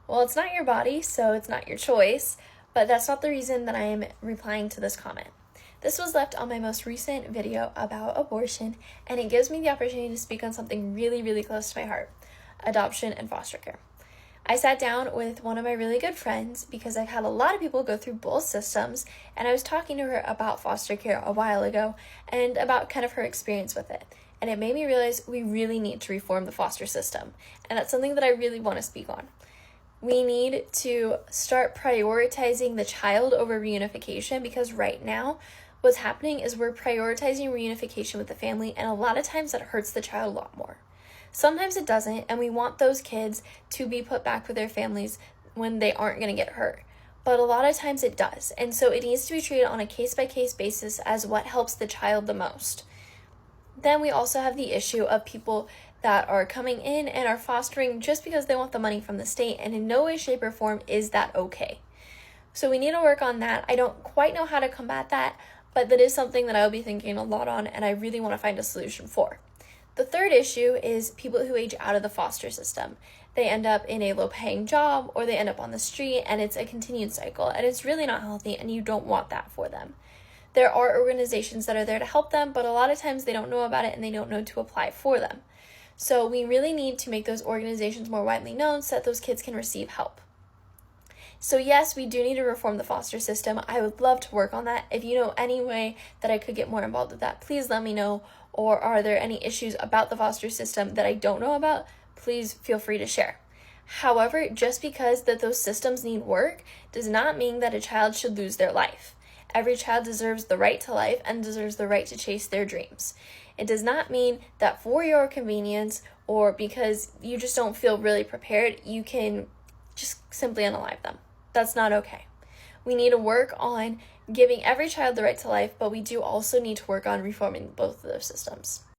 Well, it's not your body, so it's not your choice, but that's not the reason that I am replying to this comment. This was left on my most recent video about abortion, and it gives me the opportunity to speak on something really, really close to my heart: adoption and foster care. I sat down with one of my really good friends because I've had a lot of people go through both systems, and I was talking to her about foster care a while ago and about kind of her experience with it. And it made me realize we really need to reform the foster system, and that's something that I really want to speak on. We need to start prioritizing the child over reunification, because right now what's happening is we're prioritizing reunification with the family, and a lot of times that hurts the child a lot more. Sometimes it doesn't, and we want those kids to be put back with their families when they aren't going to get hurt. But a lot of times it does, and so it needs to be treated on a case-by-case basis as what helps the child the most. Then we also have the issue of people that are coming in and are fostering just because they want the money from the state, and in no way, shape, or form is that okay. So we need to work on that. I don't quite know how to combat that, but that is something that I'll be thinking a lot on, and I really want to find a solution for. The third issue is people who age out of the foster system. They end up in a low-paying job, or they end up on the street, and it's a continued cycle, and it's really not healthy, and you don't want that for them. There are organizations that are there to help them, but a lot of times they don't know about it and they don't know to apply for them. So we really need to make those organizations more widely known so that those kids can receive help. So yes, we do need to reform the foster system. I would love to work on that. If you know any way that I could get more involved with that, please let me know. Or are there any issues about the foster system that I don't know about? Please feel free to share. However, just because that those systems need work does not mean that a child should lose their life. Every child deserves the right to life and deserves the right to chase their dreams. It does not mean that for your convenience or because you just don't feel really prepared, you can just simply unalive them. That's not okay. We need to work on giving every child the right to life, but we do also need to work on reforming both of those systems.